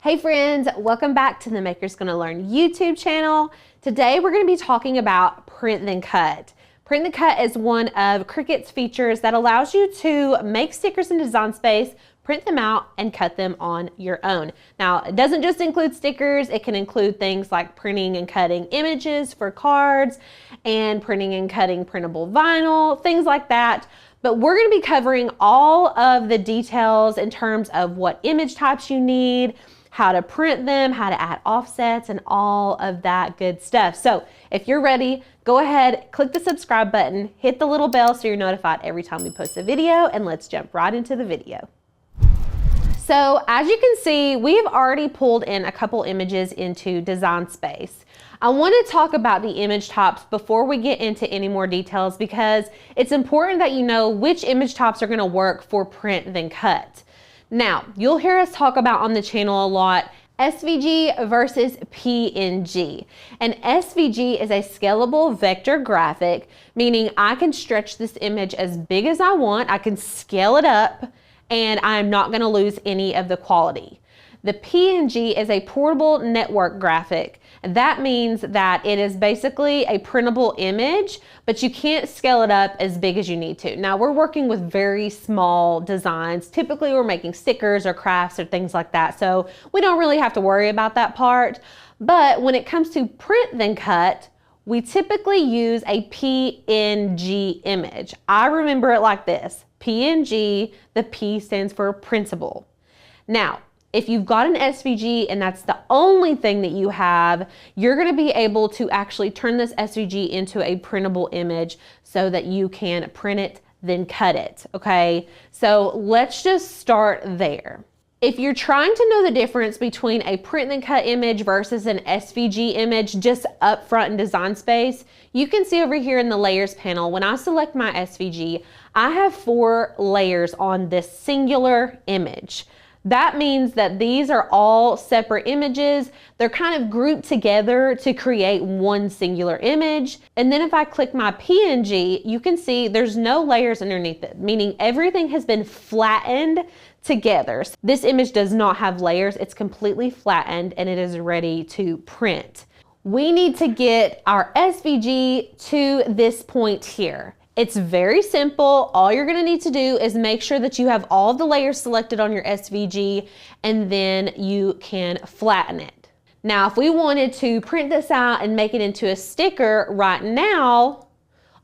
Hey friends, welcome back to the Maker's Gonna Learn YouTube channel. Today we're gonna be talking about Print Then Cut. Print Then Cut is one of Cricut's features that allows you to make stickers in Design Space, print them out, and cut them on your own. Now, it doesn't just include stickers, it can include things like printing and cutting images for cards and printing and cutting printable vinyl, things like that. But we're gonna be covering all of the details in terms of what image types you need, how to print them, how to add offsets, and all of that good stuff. So if you're ready, go ahead, click the subscribe button, hit the little bell so you're notified every time we post a video, and let's jump right into the video. So as you can see, we've already pulled in a couple images into Design Space. I want to talk about the image types before we get into any more details because it's important that you know which image types are going to work for Print Then Cut. Now, you'll hear us talk about on the channel a lot SVG versus PNG. And SVG is a scalable vector graphic, meaning I can stretch this image as big as I want, I can scale it up, and I'm not gonna lose any of the quality. The PNG is a portable network graphic. That means that it is basically a printable image, but you can't scale it up as big as you need to. Now we're working with very small designs. Typically we're making stickers or crafts or things like that, so we don't really have to worry about that part. But when it comes to Print Then Cut, we typically use a PNG image. I remember it like this, PNG, the P stands for printable. Now, if you've got an SVG and that's the only thing that you have, you're gonna be able to actually turn this SVG into a printable image so that you can print it, then cut it, okay? So let's just start there. If you're trying to know the difference between a Print Then Cut image versus an SVG image just up front in Design Space, you can see over here in the layers panel, when I select my SVG, I have 4 layers on this singular image. That means that these are all separate images. They're kind of grouped together to create one singular image. And then if I click my PNG, you can see there's no layers underneath it, meaning everything has been flattened together. This image does not have layers. It's completely flattened and it is ready to print. We need to get our SVG to this point here. It's very simple. All you're gonna need to do is make sure that you have all the layers selected on your SVG and then you can flatten it. Now, if we wanted to print this out and make it into a sticker right now,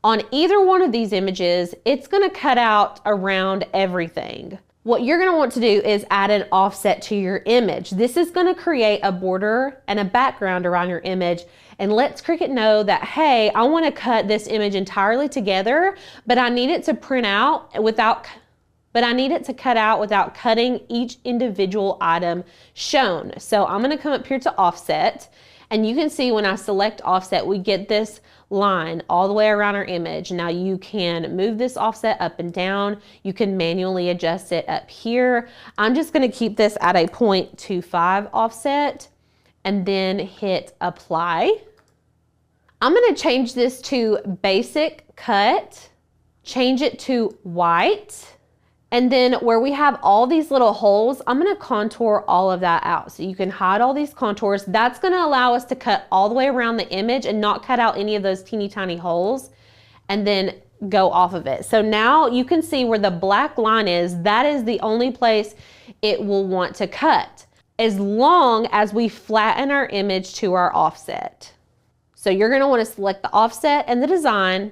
on either one of these images, it's gonna cut out around everything. What you're gonna want to do is add an offset to your image. This is gonna create a border and a background around your image and lets Cricut know that, hey, I wanna cut this image entirely together, but I need it to print out without, cut out without cutting each individual item shown. So I'm gonna come up here to offset, and you can see when I select offset, we get this line all the way around our image. Now you can move this offset up and down. You can manually adjust it up here. I'm just gonna keep this at a 0.25 offset and then hit apply. I'm gonna change this to basic cut, change it to white, and then where we have all these little holes, I'm gonna contour all of that out. So you can hide all these contours. That's gonna allow us to cut all the way around the image and not cut out any of those teeny tiny holes and then go off of it. So now you can see where the black line is, that is the only place it will want to cut, as long as we flatten our image to our offset. So you're gonna wanna select the offset and the design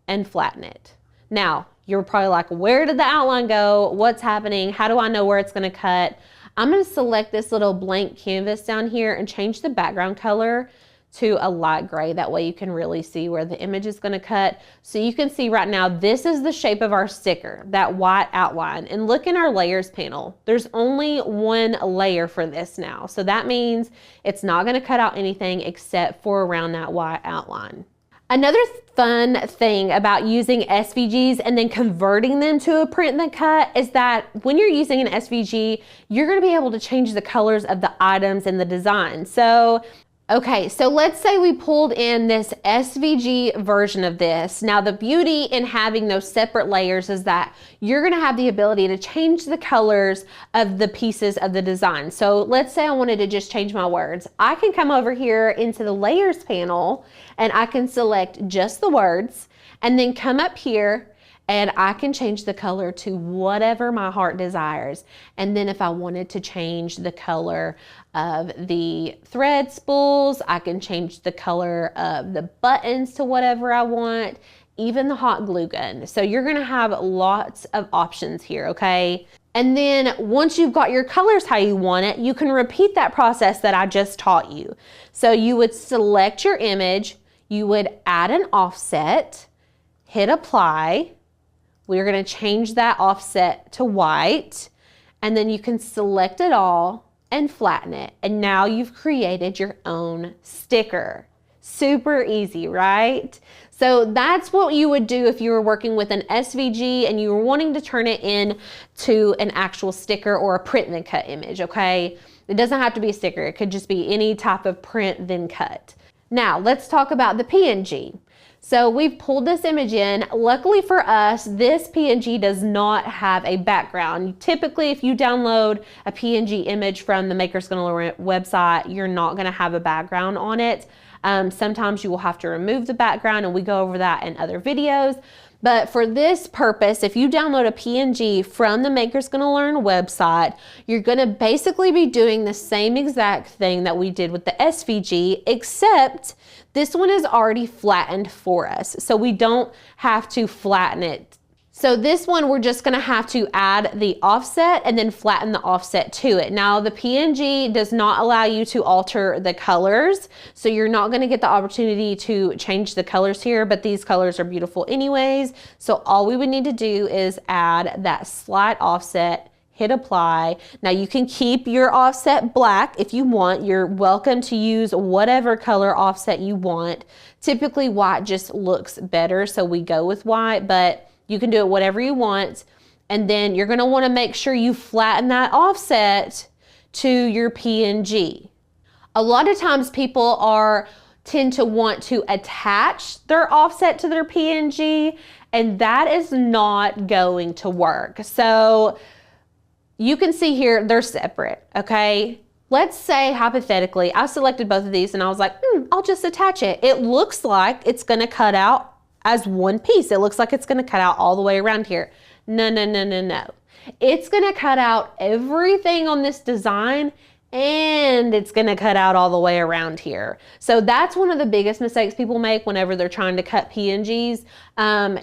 and flatten it. Now, you're probably like, where did the outline go? What's happening? How do I know where it's gonna cut? I'm gonna select this little blank canvas down here and change the background color to a light gray. That way you can really see where the image is gonna cut. So you can see right now, this is the shape of our sticker, that white outline. And look in our layers panel. There's only one layer for this now. So that means it's not gonna cut out anything except for around that white outline. Another fun thing about using SVGs and then converting them to a Print Then Cut is that when you're using an SVG, you're gonna be able to change the colors of the items and the design. So Okay, so let's say we pulled in this SVG version of this. Now the beauty in having those separate layers is that you're gonna have the ability to change the colors of the pieces of the design. So let's say I wanted to just change my words. I can come over here into the layers panel and I can select just the words and then come up here and I can change the color to whatever my heart desires. And then if I wanted to change the color of the thread spools, I can change the color of the buttons to whatever I want, even the hot glue gun. So you're gonna have lots of options here, okay? And then once you've got your colors how you want it, you can repeat that process that I just taught you. So you would select your image, you would add an offset, hit apply. We're gonna change that offset to white, and then you can select it all and flatten it. And now you've created your own sticker. Super easy, right? So that's what you would do if you were working with an SVG and you were wanting to turn it into an actual sticker or a print then cut image, okay? It doesn't have to be a sticker. It could just be any type of print then cut. Now let's talk about the PNG. So we've pulled this image in. Luckily for us, this PNG does not have a background. Typically, if you download a PNG image from the Maker's Gonna Learn website, you're not gonna have a background on it. Sometimes you will have to remove the background, and we go over that in other videos. But for this purpose, if you download a PNG from the Maker's Gonna Learn website, you're gonna basically be doing the same exact thing that we did with the SVG, except this one is already flattened for us. So we don't have to flatten it. So this one, we're just gonna have to add the offset and then flatten the offset to it. Now the PNG does not allow you to alter the colors, so you're not gonna get the opportunity to change the colors here, but these colors are beautiful anyways. So all we would need to do is add that slight offset, hit apply. Now you can keep your offset black if you want. You're welcome to use whatever color offset you want. Typically white just looks better, so we go with white, but you can do it whatever you want. And then you're gonna wanna make sure you flatten that offset to your PNG. A lot of times people tend to want to attach their offset to their PNG, and that is not going to work. So you can see here, they're separate, okay? Let's say hypothetically, I selected both of these and I was like, I'll just attach it. It looks like it's gonna cut out as one piece. It looks like it's gonna cut out all the way around here. No, no, no, no, no. It's gonna cut out everything on this design, and it's gonna cut out all the way around here. So that's one of the biggest mistakes people make whenever they're trying to cut PNGs.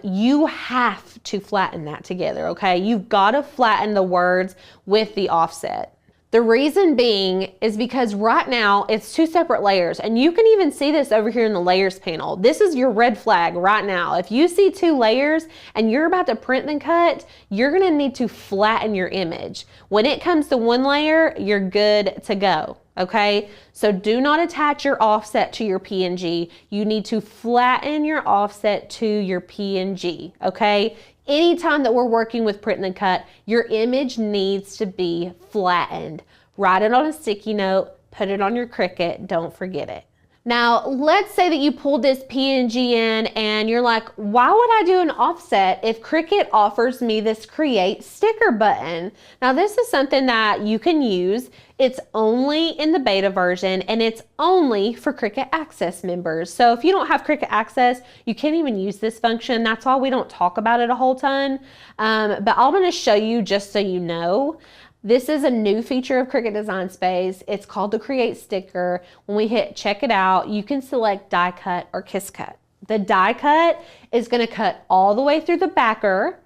You have to flatten that together, okay? You've gotta flatten the words with the offset. The reason being is because right now it's two separate layers, and you can even see this over here in the layers panel. This is your red flag right now. If you see two layers and you're about to print then cut, you're gonna need to flatten your image. When it comes to one layer, you're good to go, okay? So do not attach your offset to your PNG. You need to flatten your offset to your PNG, okay? Anytime that we're working with print then cut, your image needs to be flattened. Write it on a sticky note, put it on your Cricut, don't forget it. Now, let's say that you pulled this PNG in and you're like, why would I do an offset if Cricut offers me this create sticker button? Now, this is something that you can use. It's only in the beta version, and it's only for Cricut Access members. So if you don't have Cricut Access, you can't even use this function. That's why we don't talk about it a whole ton. But I'm gonna show you just so you know. This is a new feature of Cricut Design Space. It's called the Create Sticker. When we hit check it out, you can select die cut or kiss cut. The die cut is gonna cut all the way through the backer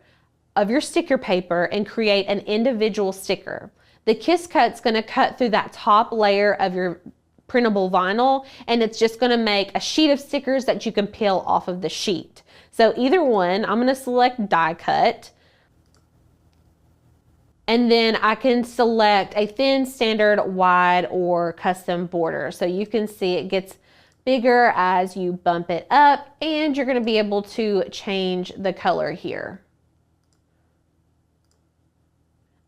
of your sticker paper and create an individual sticker. The kiss cut's gonna cut through that top layer of your printable vinyl, and it's just gonna make a sheet of stickers that you can peel off of the sheet. So either one, I'm gonna select die cut, and then I can select a thin, standard, wide, or custom border. So you can see it gets bigger as you bump it up, and you're gonna be able to change the color here.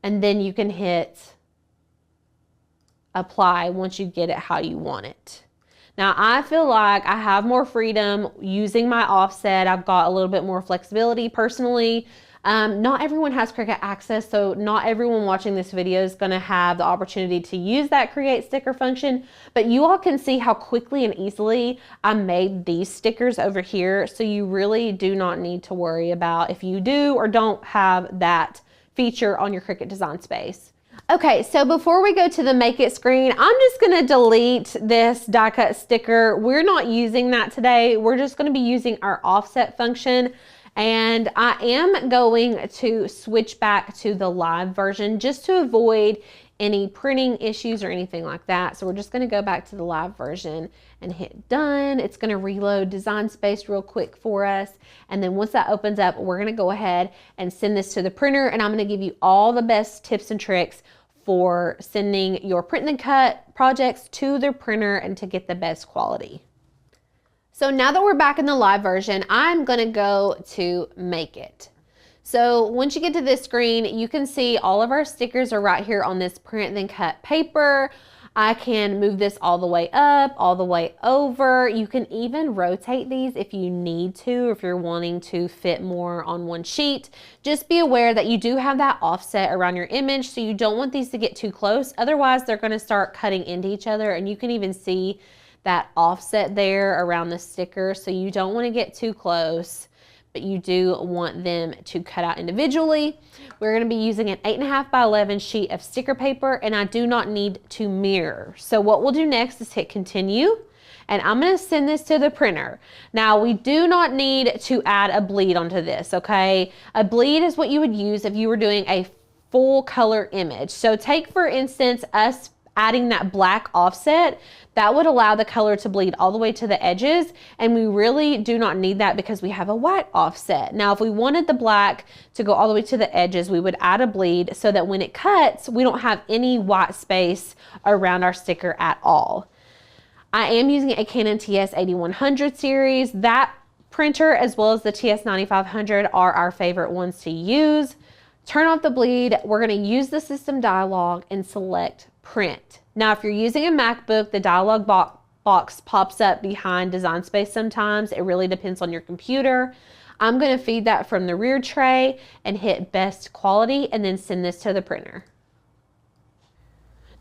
And then you can hit apply once you get it how you want it. Now I feel like I have more freedom using my offset. I've got a little bit more flexibility personally. Not everyone has Cricut access, so not everyone watching this video is going to have the opportunity to use that create sticker function, but you all can see how quickly and easily I made these stickers over here, so you really do not need to worry about if you do or don't have that feature on your Cricut Design Space. Okay, so before we go to the Make It screen, I'm just gonna delete this die cut sticker. We're not using that today. We're just gonna be using our offset function. And I am going to switch back to the live version just to avoid any printing issues or anything like that. So we're just gonna go back to the live version and hit done. It's gonna reload Design Space real quick for us. And then once that opens up, we're gonna go ahead and send this to the printer, and I'm gonna give you all the best tips and tricks for sending your print and cut projects to the printer and to get the best quality. So now that we're back in the live version, I'm gonna go to Make It. So once you get to this screen, you can see all of our stickers are right here on this print then cut paper. I can move this all the way up, all the way over. You can even rotate these if you need to, if you're wanting to fit more on one sheet. Just be aware that you do have that offset around your image, so you don't want these to get too close. Otherwise, they're gonna start cutting into each other, and you can even see that offset there around the sticker, so you don't want to get too close, but you do want them to cut out individually. We're going to be using an 8.5 by 11 sheet of sticker paper, and I do not need to mirror. So what we'll do next is hit continue, and I'm going to send this to the printer. Now we do not need to add a bleed onto this, okay? A bleed is what you would use if you were doing a full color image. So take for instance us adding that black offset, that would allow the color to bleed all the way to the edges, and we really do not need that because we have a white offset. Now if we wanted the black to go all the way to the edges, we would add a bleed so that when it cuts, we don't have any white space around our sticker at all. I am using a Canon TS8100 series. That printer as well as the TS9500 are our favorite ones to use. Turn off the bleed. We're going to use the system dialog and select print. Now, if you're using a MacBook, the dialog box pops up behind Design Space sometimes. It really depends on your computer. I'm going to feed that from the rear tray and hit best quality and then send this to the printer.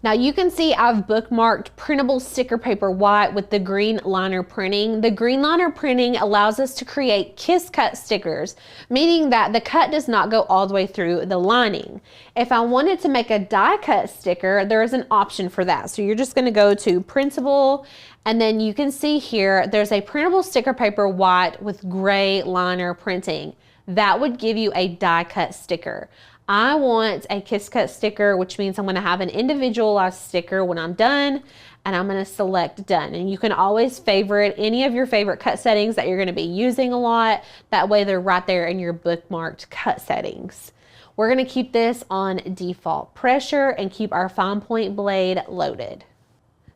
Now you can see I've bookmarked printable sticker paper white with the green liner printing. The green liner printing allows us to create kiss cut stickers, meaning that the cut does not go all the way through the lining. If I wanted to make a die cut sticker, there is an option for that. So you're just going to go to printable, and then you can see here there's a printable sticker paper white with gray liner printing. That would give you a die cut sticker. I want a kiss cut sticker, which means I'm going to have an individualized sticker when I'm done, and I'm going to select done. And you can always favorite any of your favorite cut settings that you're going to be using a lot. That way they're right there in your bookmarked cut settings. We're going to keep this on default pressure and keep our fine point blade loaded.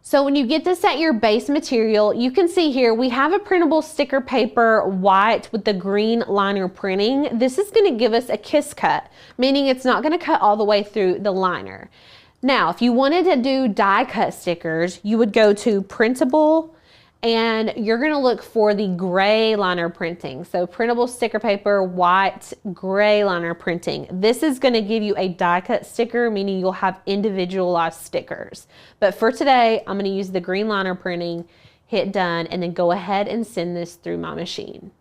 So when you get this at your base material, you can see here we have a printable sticker paper white with the green liner printing. This is going to give us a kiss cut, meaning it's not going to cut all the way through the liner. Now, if you wanted to do die cut stickers, you would go to printable, and you're going to look for the gray liner printing. So printable sticker paper, white, gray liner printing. This is going to give you a die cut sticker, meaning you'll have individualized stickers. But for today, I'm going to use the green liner printing, hit done, and then go ahead and send this through my machine.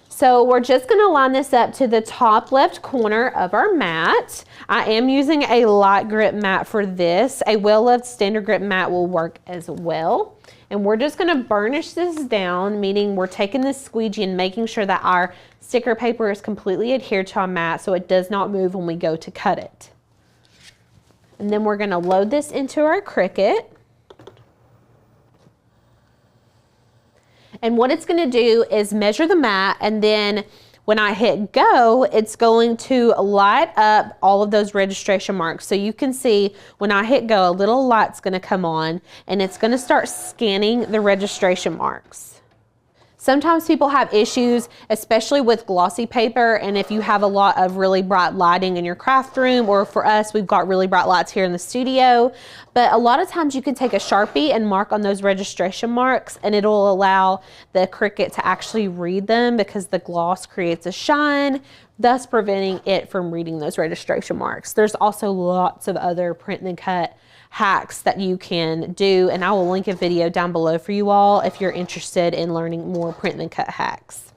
So we're just going to line this up to the top left corner of our mat. I am using a light grip mat for this. A well-loved standard grip mat will work as well. And we're just going to burnish this down, meaning we're taking this squeegee and making sure that our sticker paper is completely adhered to our mat so it does not move when we go to cut it. And then we're going to load this into our Cricut. And what it's going to do is measure the mat, and then when I hit go, it's going to light up all of those registration marks. So you can see when I hit go, a little light's going to come on, and it's going to start scanning the registration marks. Sometimes people have issues, especially with glossy paper, and if you have a lot of really bright lighting in your craft room, or for us, we've got really bright lights here in the studio, but a lot of times you can take a Sharpie and mark on those registration marks, and it'll allow the Cricut to actually read them because the gloss creates a shine, thus preventing it from reading those registration marks. There's also lots of other print and cut hacks that you can do, and I will link a video down below for you all if you're interested in learning more print and cut hacks.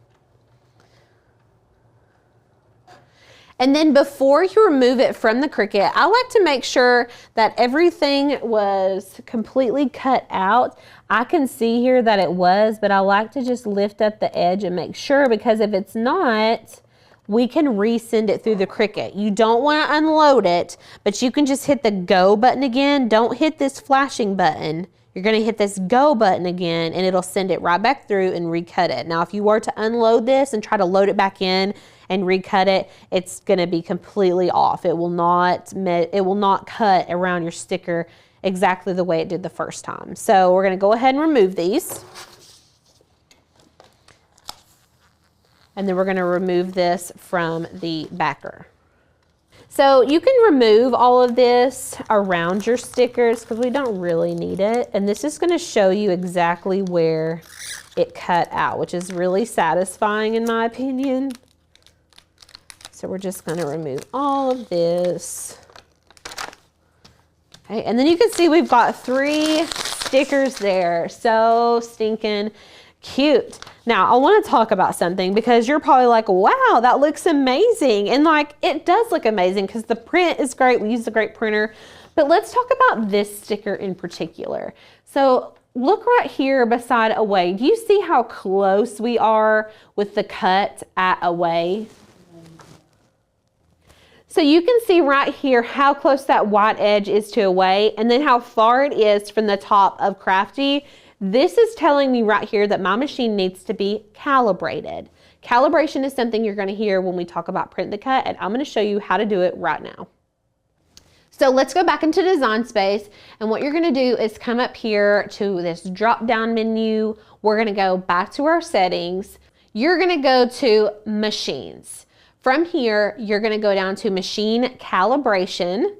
And then before you remove it from the Cricut, I like to make sure that everything was completely cut out. I can see here that it was, but I like to just lift up the edge and make sure, because if it's not, we can resend it through the Cricut. You don't want to unload it, but you can just hit the go button again. Don't hit this flashing button. You're going to hit this go button again, and it'll send it right back through and recut it. Now, if you were to unload this and try to load it back in and recut it, it's going to be completely off. It will not cut around your sticker exactly the way it did the first time. So we're going to go ahead and remove these. And then we're going to remove this from the backer. So you can remove all of this around your stickers because we don't really need it. And this is going to show you exactly where it cut out, which is really satisfying in my opinion. So we're just going to remove all of this. Okay, and then you can see we've got 3 stickers there. So stinking cute. Now, I want to talk about something because you're probably like, wow, that looks amazing. And like, it does look amazing because the print is great. We use a great printer. But let's talk about this sticker in particular. So look right here beside away. Do you see how close we are with the cut at away? So you can see right here how close that white edge is to away, and then how far it is from the top of crafty. This is telling me right here that my machine needs to be calibrated. Calibration is something you're going to hear when we talk about print the cut, and I'm going to show you how to do it right now. So let's go back into Design Space, and what you're going to do is come up here to this drop down menu. We're going to go back to our settings. You're going to go to Machines. From here, you're going to go down to Machine Calibration.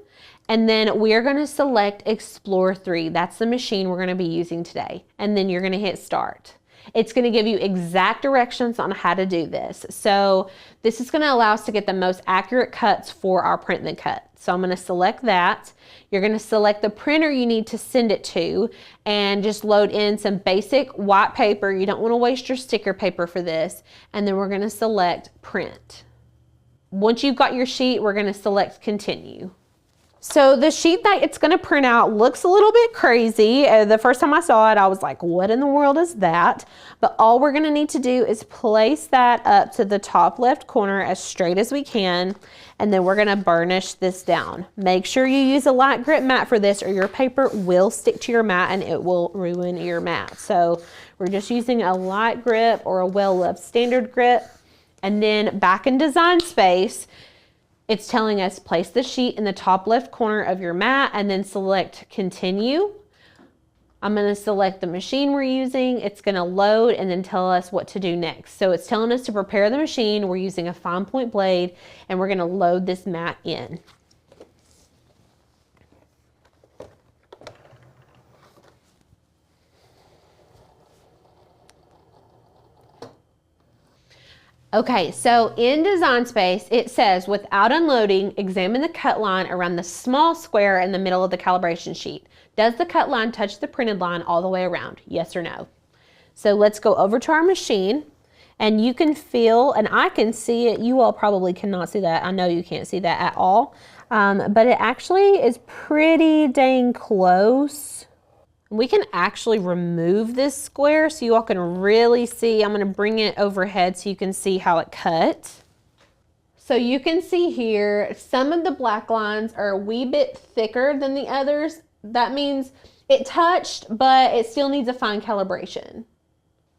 And then we're going to select Explore 3. That's the machine we're going to be using today. And then you're going to hit Start. It's going to give you exact directions on how to do this. So this is going to allow us to get the most accurate cuts for our print and cut. So I'm going to select that. You're going to select the printer you need to send it to and just load in some basic white paper. You don't want to waste your sticker paper for this. And then we're going to select Print. Once you've got your sheet, we're going to select Continue. So the sheet that it's going to print out looks a little bit crazy. The first time I saw it, I was like, what in the world is that? But all we're going to need to do is place that up to the top left corner as straight as we can. And then we're going to burnish this down. Make sure you use a light grip mat for this, or your paper will stick to your mat and it will ruin your mat. So we're just using a light grip or a well-loved standard grip. And then back in Design Space, it's telling us place the sheet in the top left corner of your mat and then select Continue. I'm going to select the machine we're using. It's going to load and then tell us what to do next. So it's telling us to prepare the machine. We're using a fine point blade and we're going to load this mat in. Okay, so in Design Space, it says, without unloading, examine the cut line around the small square in the middle of the calibration sheet. Does the cut line touch the printed line all the way around? Yes or no? So let's go over to our machine, and you can feel, and I can see it, you all probably cannot see that. I know you can't see that at all, but it actually is pretty dang close. We can actually remove this square so you all can really see. I'm going to bring it overhead so you can see how it cut. So you can see here, some of the black lines are a wee bit thicker than the others. That means it touched, but it still needs a fine calibration.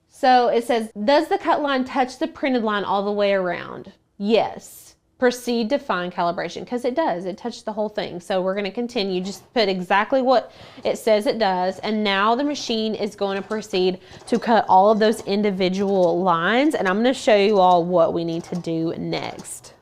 So it says, does the cut line touch the printed line all the way around? Yes. proceed to fine calibration, because it does, it touched the whole thing. So we're going to continue, just put exactly what it says it does. And now the machine is going to proceed to cut all of those individual lines. And I'm going to show you all what we need to do next.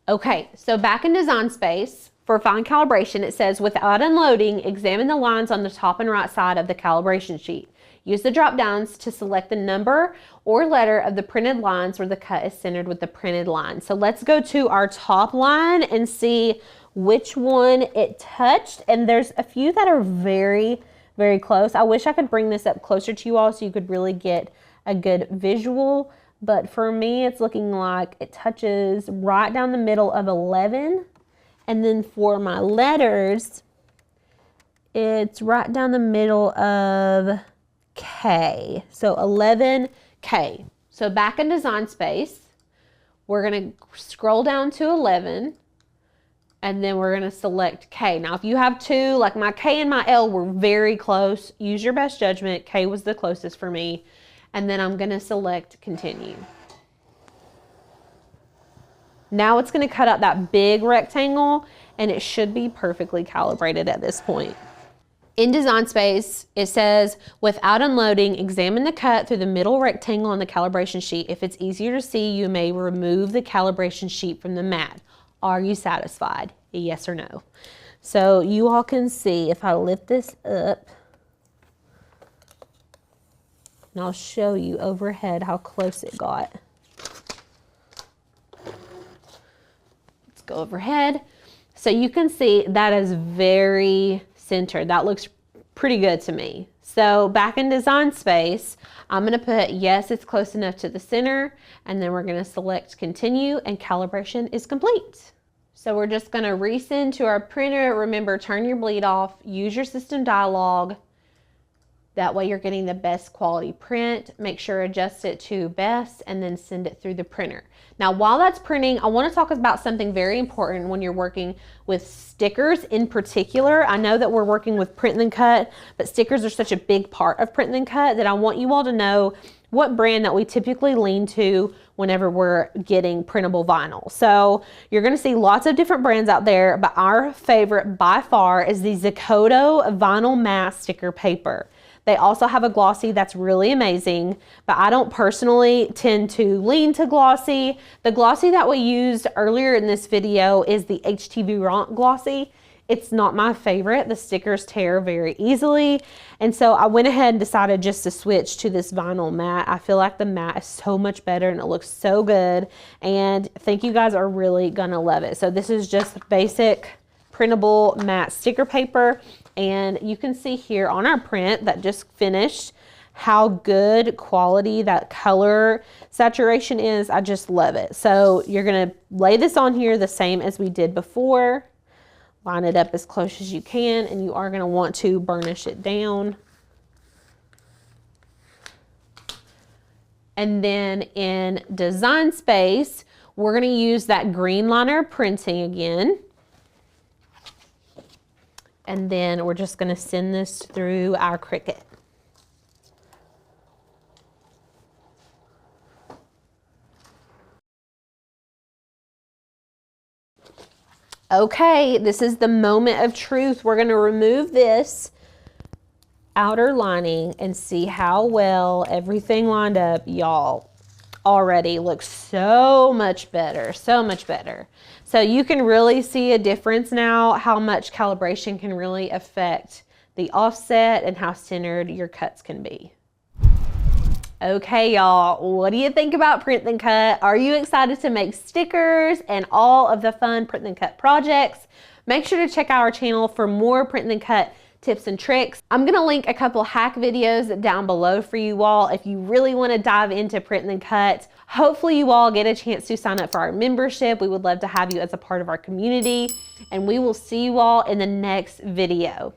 Okay, so back in Design Space, for fine calibration, it says, without unloading, examine the lines on the top and right side of the calibration sheet. Use the drop downs to select the number or letter of the printed lines where the cut is centered with the printed line. So let's go to our top line and see which one it touched. And there's a few that are very, very close. I wish I could bring this up closer to you all so you could really get a good visual. But for me, it's looking like it touches right down the middle of 11. And then for my letters, it's right down the middle of K. So 11K. So back in Design Space, we're going to scroll down to 11 and then we're going to select K. Now, if you have two, like my K and my L were very close, use your best judgment. K was the closest for me. And then I'm going to select Continue. Now it's going to cut out that big rectangle and it should be perfectly calibrated at this point. In Design Space, it says, without unloading, examine the cut through the middle rectangle on the calibration sheet. If it's easier to see, you may remove the calibration sheet from the mat. Are you satisfied? Yes or no? So you all can see if I lift this up, and I'll show you overhead how close it got. Let's go overhead. So you can see that is very centered. That looks pretty good to me. So back in Design Space, I'm going to put yes, it's close enough to the center, and then we're going to select Continue, and calibration is complete. So we're just going to resend to our printer. Remember, turn your bleed off, use your system dialog. That way you're getting the best quality print. Make sure adjust it to best and then send it through the printer. Now, while that's printing, I want to talk about something very important when you're working with stickers in particular. I know that we're working with print then cut, but stickers are such a big part of print then cut that I want you all to know what brand that we typically lean to whenever we're getting printable vinyl. So you're going to see lots of different brands out there, but our favorite by far is the Zakoto Vinyl Matte Sticker Paper. They also have a glossy that's really amazing, but I don't personally tend to lean to glossy. The glossy that we used earlier in this video is the HTV Ront glossy. It's not my favorite. The stickers tear very easily. And so I went ahead and decided just to switch to this vinyl matte. I feel like the matte is so much better and it looks so good. And I think you guys are really gonna love it. So this is just basic printable matte sticker paper. And you can see here on our print that just finished how good quality that color saturation is. I just love it. So you're gonna lay this on here the same as we did before. Line it up as close as you can, and you are gonna want to burnish it down. And then in Design Space, we're gonna use that green liner printing again. And then we're just gonna send this through our Cricut. Okay, this is the moment of truth. We're gonna remove this outer lining and see how well everything lined up. Y'all, already looks so much better, so much better. So you can really see a difference now, how much calibration can really affect the offset and how centered your cuts can be. Okay, y'all, what do you think about print then cut? Are you excited to make stickers and all of the fun print then cut projects? Make sure to check out our channel for more print then cut tips and tricks. I'm gonna link a couple hack videos down below for you all if you really wanna dive into print then cut. Hopefully you all get a chance to sign up for our membership. We would love to have you as a part of our community, and we will see you all in the next video.